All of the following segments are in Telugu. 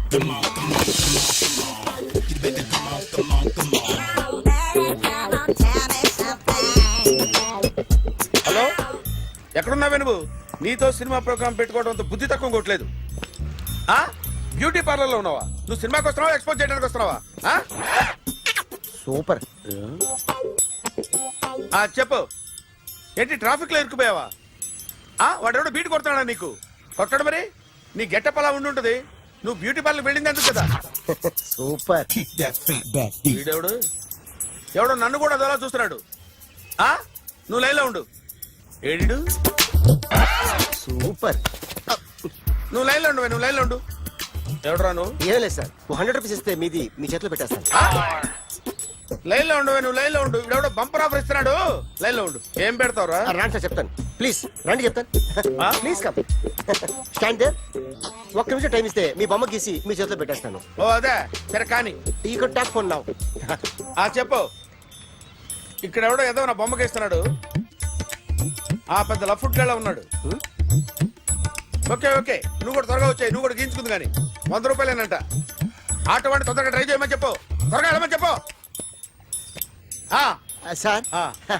హలో, ఎక్కడున్నావే నువ్వు? నీతో సినిమా ప్రోగ్రామ్ పెట్టుకోవడంతో బుద్ధి తక్కువ కొట్టలేదు. బ్యూటీ పార్లర్ లో ఉన్నావా? నువ్వు సినిమాకి వస్తున్నావా, ఎక్స్పోజ్ చేయడానికి వస్తున్నావా? సూపర్. చెప్పు, ఏంటి ట్రాఫిక్ లో ఇరుక్కుపోయావా? వాడెవడో బీట్ కొడుతున్నాడా నీకు? కొట్టడు మరి. నీ గెట్టప్ అలా ఉండుంటది. నువ్వు బ్యూటీ పార్లర్ వెళ్ళింది ఎందుకు కదా? సూపర్. వీడెవడు? ఎవడో నన్ను కూడా అదోలా చూస్తున్నాడు. నువ్వు లైన్లో ఉండు. ఏడు సూపర్. నువ్వు లైన్లో ఉండు, నువ్వు లైన్లో ఉండు. ఎవడరా నువ్వు? ఏం లేదు సార్, 100 రూపీస్ ఇస్తే మీది మీ చేతిలో పెట్టేస్తాను. లైన్లో ఉండు, నువ్వు లైన్లో ఉండు. ఇవిడెవడో బంపర్ ఆఫర్ ఇస్తున్నాడు. లైన్లో ఉండు. ఏం పెడతావురా? రాండి సార్, చెప్తాను. ప్లీజ్ రండి, చెప్తాను. Please come. Stand there. ఒక్క నిమిషం టైం ఇస్తే మీ బొమ్మ గీసి మీ చేతిలో పెట్టేస్తాను. ఓ అదే సరే కానీ. ఈ కుడ్ టాక్ ఫోన్ నౌ. చెప్పు. ఇక్కడ ఎవడో ఏదో నా బొమ్మకి ఇస్తున్నాడు. పెద్ద లఫుట్ గళ్ళ ఉన్నాడు. ఓకే ఓకే, నువ్వు కూడా త్వరగా వచ్చాయి. నువ్వు కూడా గీంచుకుంది కానీ 100 రూపాయలేనంట. ఆటో వాడిని తొందరగా ట్రై చేయమని చెప్పు. త్వరగా వెళ్ళమని చెప్పు. సార్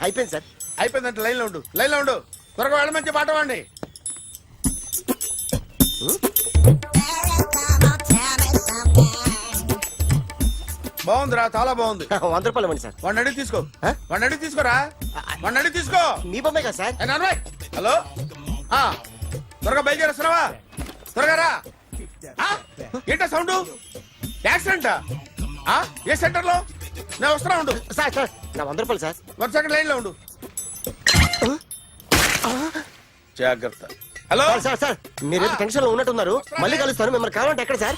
అయిపోయింది సార్. అయిపోయిందంటే లైన్లో ఉండు, లైన్లో ఉండు. త్వరగా వెళ్ళమని చెప్పు ఆటో వాడిని. బాగుందిరా, చాలా బాగుంది. 100 రూపాయలు ఇవ్వండి సార్. వాడిని అడిగి తీసుకో. వాడిని అడిగి తీసుకోరా. వాడిని అడిగి తీసుకో. మీ బొమ్మే కదా సార్. హలో, త్వరగా బయలుదేరేస్తున్నావా? త్వరగా రా. ఏంటా సౌండ్? యాక్సిడెంటా? ఏ సెంటర్ లో? నేను వస్తున్నా ఉండు. సార్ సార్ నా 100 రూపాయలు సార్. 1 సెకండ్ లైన్ లో ఉండు. జాగ్రత్త. హలో సార్ సార్, మీరు టెన్షన్ లో ఉన్నట్టున్నారు. మళ్ళీ కలుస్తాను. మిమ్మల్ని కావాలంటే ఎక్కడ సార్?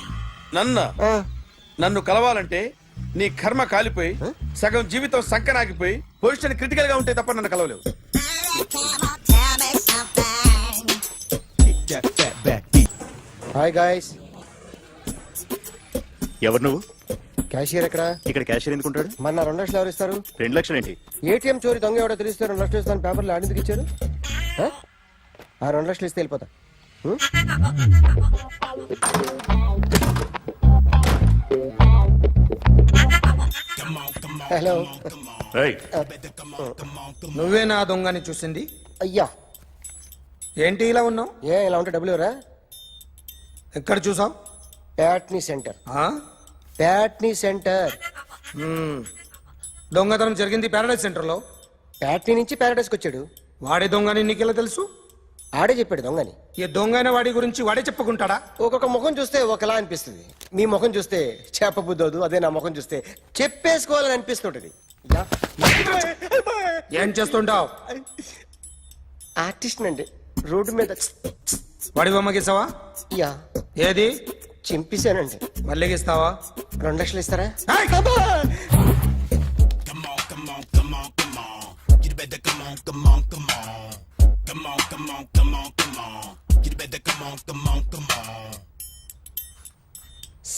నన్ను కలవాలంటే నీ కర్మ కాలిపోయి సగం జీవితం సంకనాగిపోయి పొజిషన్ క్రిటికల్ గా ఉంటే తప్ప నన్ను కలవలేవు. Hi guys. ఎవరు నువ్వు? క్యాషియర్ ఎక్కడ? ఇక్కడ క్యాషియర్ ఎందుకుంటాడు? మన 2 లక్షలు ఎవరు ఇస్తారు? 2 లక్షలు ఏంటి? ఏటీఎం చోరీ దొంగ ఎవడో తెలిస్తే 2 లక్షలు ఇస్తాను పేపర్లు ఆడిందుకు ఇచ్చారు. 2 లక్షలు ఇస్తే వెళ్ళిపోతా. హలో. నువ్వే నా దొంగని చూసింది? అయ్యా ఏంటి ఇలా ఉన్నావు? ఇలా ఉంటే డబ్బులు ఎవరా? ఎక్కడ చూసావు? ప్యాట్నీ సెంటర్. ప్యాట్నీ సెంటర్. దొంగతనం జరిగింది ప్యారడైజ్ సెంటర్ లో. ప్యాట్నీ నుంచి ప్యారడైజ్కి వచ్చాడు. వాడే దొంగని నీకెలా తెలుసు? ఆడే చెప్పాడు దొంగని. ఈ దొంగైన వాడి గురించి వాడే చెప్పుకుంటాడా? ఒక్కొక్క ముఖం చూస్తే ఒకలా అనిపిస్తుంది. మీ ముఖం చూస్తే చెప్పబుద్దోదు. అదే నా ముఖం చూస్తే చెప్పేసుకోవాలని అనిపిస్తుంటది. ఏం చేస్తుంటావు? ఆర్టిస్ట్ అండి. రోడ్డు మీద వాడి బొమ్మ గీసావా? యా. ఏది? చింపేశానండి. మళ్ళీ గీస్తావా? 2 లక్షలు ఇస్తారా?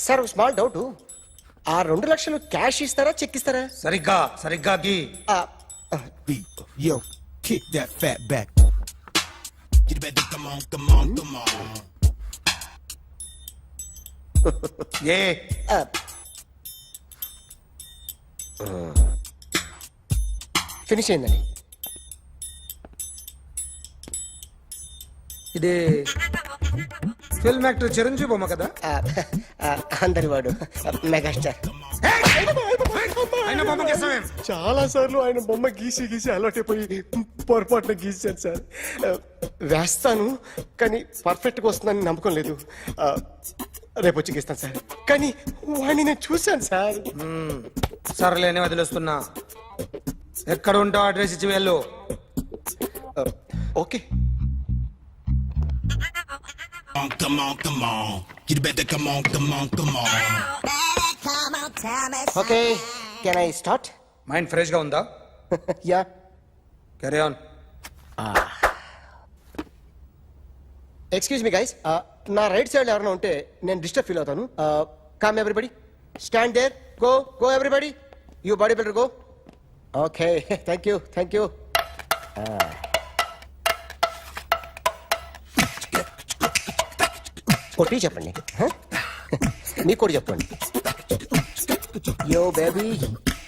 సార్ ఒక స్మాల్ డౌట్. 2 లక్షలు క్యాష్ ఇస్తారా, చెక్ ఇస్తారా? సరిగ్గా గీ. Yo, kick that fat back. You better come on. A finish అయిందండి. ఇది ఫిల్మ్ యాక్టర్ చిరంజీవి బొమ్మ కదా? అందరి వాడు మెగాస్టార్. ఆయన బొమ్మ గీసావేం? చాలా సార్లు ఆయన బొమ్మ గీసి అలవాటైపోయి పొరపాటున గీసాను సార్. వేస్తాను కానీ పర్ఫెక్ట్ గా వస్తుందని నమ్మకం లేదు. రేపు వచ్చి గీస్తాను సార్. కానీ వాడిని నేను చూశాను సార్. సర్లేని వదిలేస్తున్నా. ఎక్కడ ఉంటావు అడ్రస్ ఇచ్చి వెళ్ళు. Okay. Come on. You better come on. Okay, can I start? Mind fresh గా ఉందా? Yeah. Carry on. Excuse me guys, నా రైట్ సైడ్ ఎవరైనా ఉంటే నేను డిస్టర్బ్ ఫీల్ అవుతాను. Come everybody, stand there. Go everybody. You body builder go. Okay, thank you. కొట్టి చెప్పండి. మీకు కూడా చెప్పండి. Yo baby,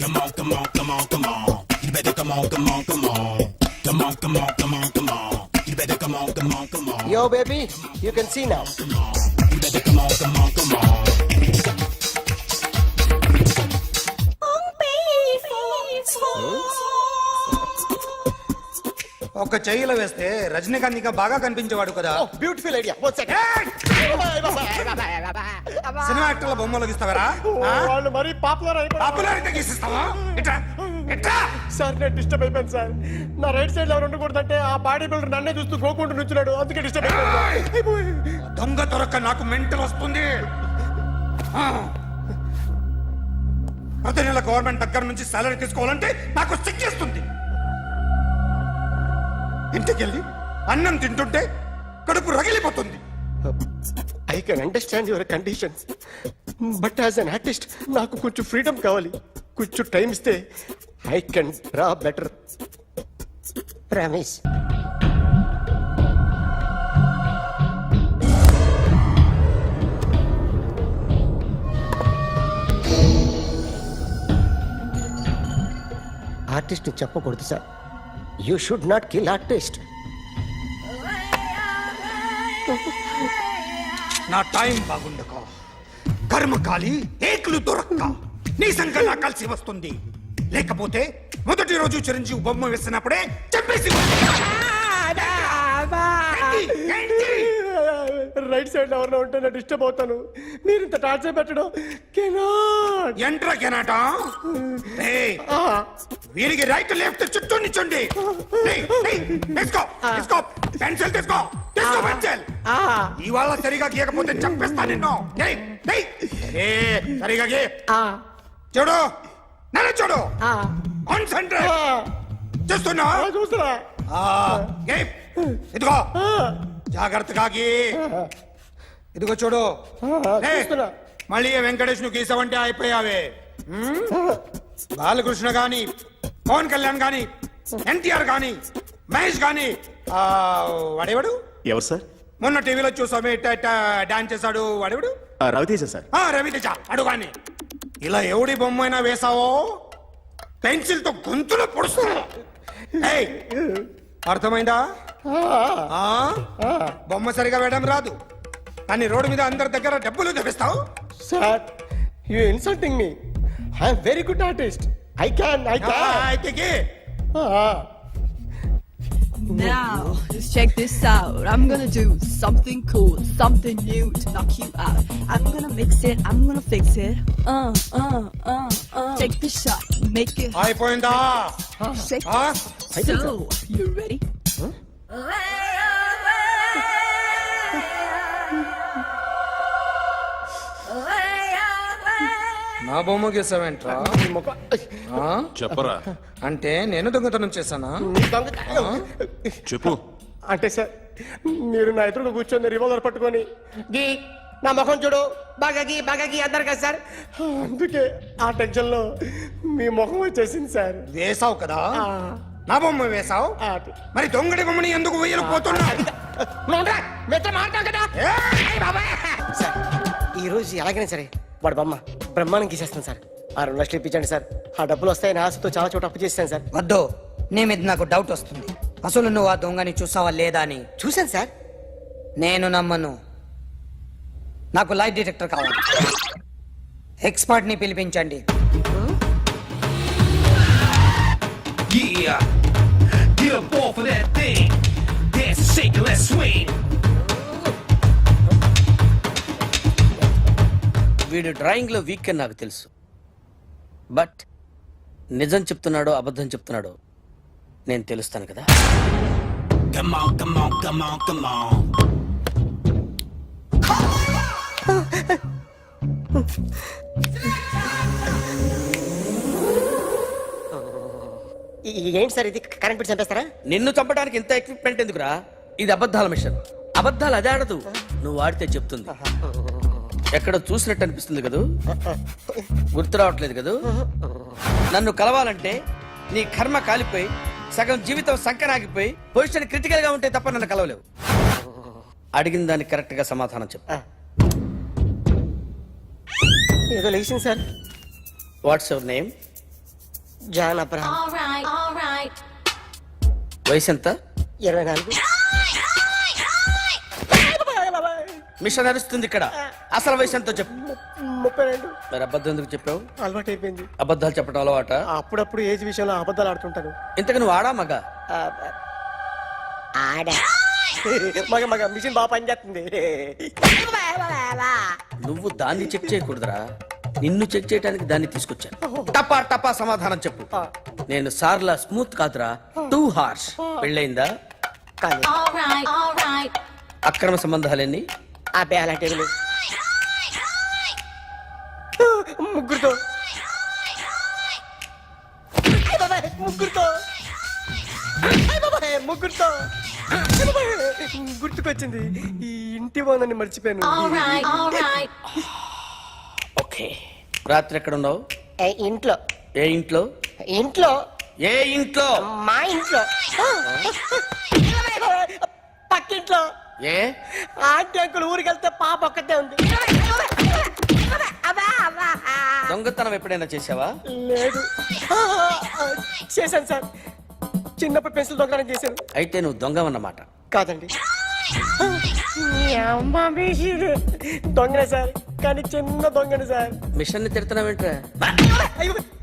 Come on, come on, come on, come on. You better come on, come on, come on. Come on, come on, come on, come on. You better come on, come on, come on. Yo baby, you can see now. You better come on, come on, come on. ఒక చెయ్యిలో వేస్తే రజనీకాంత్ ఇంకా బాగా కనిపించేవాడు కదా. Beautiful idea. One second. Cinema యాక్టర్ల బొమ్మలు గీస్తావరా? వాళ్ళు మరీ పాపులర్ అయిపోయారు. పాపులారిటీ గీసిస్తావా? ఇట్రా ఇట్రా. సార్ నేను డిస్టర్బ్ అయిపోయాను సార్. నా రైట్ సైడ్ ఎవరు ఉండకూడదంటే ఆ బాడీ బిల్డర్ నన్నే చూస్తూ గోకుంటూ నుంచున్నాడు, అందుకే డిస్టర్బ్ అయిపోయాను. దొంగ దొరక్క నాకు మెంటల్ వస్తుంది. ఆ. ప్రతి నెల గవర్నమెంట్ దగ్గర నుంచి సాలరీ తీసుకోవాలంటే నాకు సిగ్గేస్తుంది. ఇంటికెళ్ళి అన్నం తింటుంటే కడుపు రగిలిపోతుంది. I can understand your conditions, but as an artist నాకు కొంచెం ఫ్రీడమ్ కావాలి. కొంచెం టైం ఇస్తే I can draw better. Promise. Artist చెప్పకూడదు sir. You should not kill artist. నా టైం బాగుండక కర్మకాలి ఏకులు దొరక్క నీ సంఖ్య నాకు కలిసి వస్తుంది. లేకపోతే మొదటి రోజు చిరంజీవి బొమ్మ వేసినప్పుడే చెప్పేసి రైట్ సైడ్ ఎవరిలో ఉంటే నేను డిస్టర్బ్ అవుతాను. మీరు ఇంత టార్చర్ పెట్టడం కెనాట్. ఎంట్రా కెనాట. వీరికి రైట్ లెఫ్ట్ చుట్టూ నిచ్చండి. తీసుకో పెన్సిల్, తీసుకో పెన్సిల్. ఇవాళ సరిగా గీయకపోతే చంపేస్తా నిన్ను. సరిగా గీ. చూడు నన్ను చూడు. కాన్సంట్రేట్ చేస్తున్నా. చూస్తున్నా. ఇదిగో జాగ్రత్తగా గీ. ఇదిగో చూడు. చూస్తున్నా. మళ్ళీ వెంకటేష్ ను గీసావంటే అయిపోయావే. బాలకృష్ణ గాని, పవన్ కళ్యాణ్ గాని, ఎన్టీఆర్ గాని, మహేష్ గాని, వాడేవాడు ఎవరు సార్? మొన్న టీవీలో చూసామే డాన్స్ చేశాడు వాడేవాడు? రవితేజ సార్. రవితేజ అడుగాని. ఇలా ఎవడి బొమ్మ అయినా వేసావో పెన్సిల్ తో గొంతులో పొడుస్తా. అర్థమైందా? బొమ్మ సరిగా వేయడం రాదు కానీ రోడ్డు మీద అందరి దగ్గర డబ్బులు తెప్పిస్తావు. Sir you insulting me. I am very good artist. I can. అయితే Now, just check this out. I'm gonna do something cool, something new to knock you out. I'm gonna mix it, I'm gonna fix it. Take the shot, make it అయిపోయిందా? shake. So, you ready? నా బొమ్మ గీసావేంట్రా? చెప్పరా. అంటే నేను దొంగతనం చేశానా? చెప్పు. అంటే సార్ మీరు నా ఎదురుగా కూర్చొని రివాల్వర్ పట్టుకొని గీ నా ముఖం చూడు బాగా గీ అన్నారు కదా సార్, అందుకే ఆ టెన్షన్ లో మీ ముఖం వచ్చేసింది సార్. వేసావు కదా, నా బొమ్మ వేసావు. మరి దొంగడి బొమ్మని ఎందుకు వేయలేకపోతున్నా? సార్ ఈ రోజు ఎలాగైనా సరే వాడు బొమ్మ బ్రహ్మాండం గీసేస్తాను సార్. ఆ 2 లక్షలు ఇప్పించండి సార్. ఆ డబ్బులు వస్తాయని ఆశతో చాలా చోట అప్పు చేస్తాను సార్. వద్దు, నీ మీద నాకు డౌట్ వస్తుంది. అసలు నువ్వు ఆ దొంగని చూసావా లేదా అని. చూశాను సార్. నేను నమ్మను. నాకు లైట్ డిటెక్టర్ కావాలి. ఎక్స్పర్ట్ ని పిలిపించండి. Yeah, get up off of that thing. Dance and shake and let's swing. వీడు డ్రాయింగ్ లో వీక్ అని నాకు తెలుసు, బట్ నిజం చెప్తున్నాడో అబద్ధం చెప్తున్నాడో నేను తెలుస్తాను కదా. Come on, come on, come on, come on. ఏంటి సార్ ఇది, కరెంట్ బిల్ చంపేస్తారా? నిన్ను చంపడానికి ఇంత ఎక్విప్మెంట్ ఎందుకురా? ఇది అబద్ధాల మిషన్. అబద్ధాలు అదే ఆడదు, నువ్వు ఆడితే చెప్తుంది. ఎక్కడ చూసినట్టు అనిపిస్తుంది కదూ, గుర్తు రావట్లేదు కదూ. నన్ను కలవాలంటే నీ కర్మ కాలిపోయి సగం జీవితం సంకరాగిపోయి పొజిషన్ క్రిటికల్ గా ఉంటే తప్ప నన్ను కలవలేవు. అడిగిన దానికి కరెక్ట్ గా సమాధానం చెప్పు. ఏదో లేచింది sir. What's your name? John Abraham. వయసు ఎంత? 24. మిషన్ నడుస్తుంది ఇక్కడ. అసలు వయసు ఎంతో చెప్పు. 32. మరి అబద్ధం ఎందుకు చెప్పావు? అలవాటు అయిపోయింది. అబద్ధాలు చెప్పడం అలవాట? అప్పుడప్పుడు ఏజ్ విషయంలో అబద్ధాలు ఆడుతుంటాను. ఇంతకు నువ్వు ఆడా మగ? ఆడా. మగ మిషన్ బాగా పనిచేస్తుంది. నువ్వు దాన్ని చెక్ చేయకూడదురా, నిన్ను చెక్ చేయడానికి దాన్ని తీసుకొచ్చాను. టపా టపా సమాధానం చెప్పు. నేను సార్లా స్మూత్ కాదురా, టూ హార్ష్. పెళ్ళయిందా? కానీ అక్రమ సంబంధాలన్నీ? అబ్బాయి అలాంటి ముగ్గురుతో ముగ్గురుతో గుర్తుకొచ్చింది. ఈ ఇంటి బాగుందని మర్చిపోయాను. ఓకే. రాత్రి ఎక్కడ ఉన్నావు? ఇంట్లో. ఏ ఇంట్లో? ఇంట్లో. ఏ ఇంట్లో? మా ఇంట్లో. పక్కింట్లో. ఏ ఆంటీ అంకుల్ ఊరికి వెళ్తే పాప ఒక్కతే ఉంది. దొంగతనం ఎప్పుడైనా చేసావా? లేదు. చేశాను సార్. చిన్నప్పుడు పెన్సిల్ దొంగతనం చేశాను. అయితే నువ్వు దొంగవన్నమాట. కాదండి, దొంగనే సార్, కానీ చిన్న దొంగని సార్. మిషన్ ని తిడుతున్నావేంట్రా?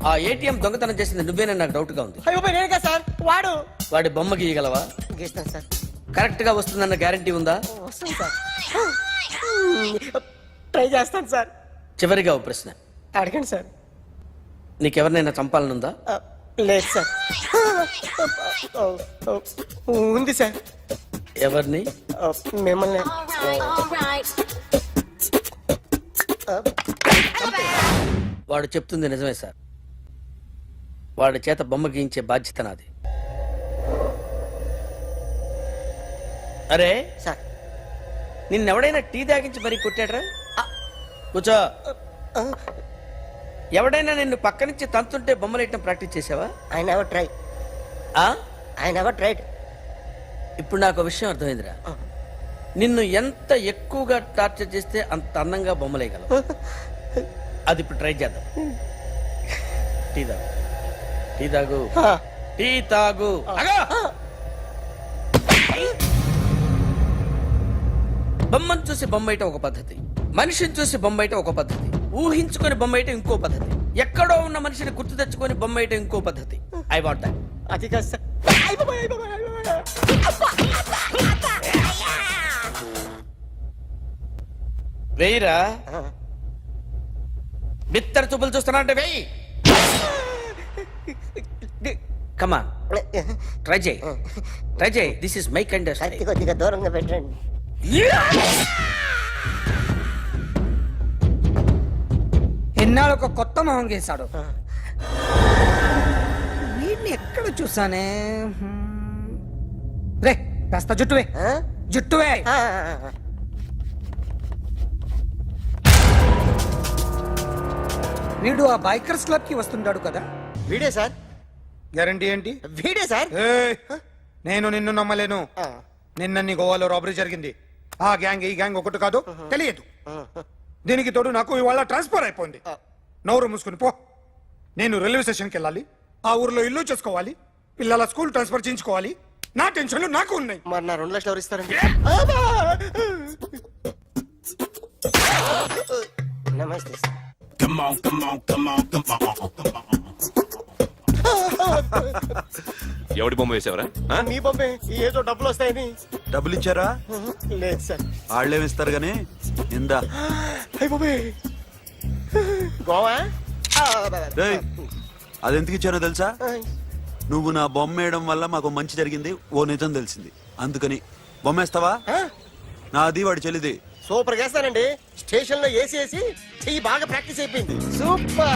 ఆ ఏటీఎం దొంగతనం చేసింది నువ్వేనని నాకు డౌట్ గా ఉంది. అయ్యో నేనే సార్. వాడి బొమ్మ గీయగలవా? గీస్తాను సార్. కరెక్ట్ గా వస్తుందన్న గ్యారంటీ ఉందా? వస్తాను సార్. ట్రై చేస్తాను సార్. చివరిగా ఓ ప్రశ్న అడగండి సార్. నీకెవరినైనా చంపాలనుందా? లేదు సార్. ఉంది సార్. ఎవరిని? మిమ్మల్ని. వాడు చెప్తుంది నిజమే సార్. వాడి చేత బొమ్మ గీయించే బాధ్యత నాది. అరే సార్, నిన్నెవడైనా టీ తాగించి మరీ కొట్టాడ్రా? కూర్చో. ఎవడైనా నిన్ను పక్క నుంచి తంతుంటే బొమ్మలేయటం ప్రాక్టీస్ చేసావా? I never try. I never tried. ఇప్పుడు నాకు ఒక విషయం అర్థమైందిరా. నిన్ను ఎంత ఎక్కువగా టార్చర్ చేస్తే అంత అందంగా బొమ్మలేయగలవు. అది ఇప్పుడు ట్రై చేద్దాం. టీ తాగు. టీ తాగు. టీ తాగు. బొమ్మను చూసి బొమ్మయటం ఒక పద్ధతి, మనిషిని చూసి బొమ్మయటం ఒక పద్ధతి, ఊహించుకొని బొమ్మయటం ఇంకో పద్ధతి, ఎక్కడో ఉన్న మనిషిని గుర్తు తెచ్చుకొని బొమ్మయటం ఇంకో పద్ధతి. I want that. అది కాదు సార్. వెయ్యిరా. బిత్తర చూపులు చూస్తున్నా అంటే వెయ్యి. కమా, ట్రై చేయి. ట్రై చేయి. This is my kind. కొద్దిగా దూరంగా పెట్టండి. ఎన్నాళ్ళు ఒక కొత్త మొహం గీశాడు. వీడిని ఎక్కడ చూసానే? రే కాస్త జుట్టువే. జుట్టువే. వీడు ఆ బైకర్స్ క్లబ్ కి వస్తుంటాడు కదా? వీడే సార్. గ్యారంటీ ఏంటి? వీడే సార్. నేను నిన్ను నమ్మలేను. నిన్న నీ గోవాలో రాబరీ జరిగింది. ఆ గ్యాంగ్ ఈ గ్యాంగ్ ఒకటి కాదు, తెలియదు. దీనికి తోడు నాకు ఇవాళ ట్రాన్స్ఫర్ అయిపోయింది. నోరు మూసుకుని పో. నేను రైల్వే స్టేషన్కి వెళ్ళాలి, ఆ ఊర్లో ఇల్లు చేసుకోవాలి, పిల్లల స్కూల్ ట్రాన్స్ఫర్ చేయించుకోవాలి. నా టెన్షన్లు నాకు ఉన్నాయి. మరి నా 2 లక్షలు ఎవరు ఇస్తారండి? నమస్తే sir. Come on, come on, come on, come on, come on. ఎవడి బొమ్మ వేసావరా? మీ బొమ్మే. ఏదో డబ్బులు వస్తాయని. డబ్బులు ఇచ్చారా? లేదు సార్. వాళ్ళేమి ఇస్తారు గానీ ఇందా. అయ్య బాబే, గోవా. రేయ్, అది ఎందుకు ఇచ్చానో తెలుసా? నువ్వు నా బొమ్మ వేయడం వల్ల మాకు మంచి జరిగింది, ఓ నిజం తెలిసింది. అందుకని బొమ్మేస్తావా? నాది వాడి చెల్లిది. సూపర్ చేస్తానండి. స్టేషన్ లో ఏసీ చెయ్యి బాగా ప్రాక్టీస్ అయిపోయింది. సూపర్.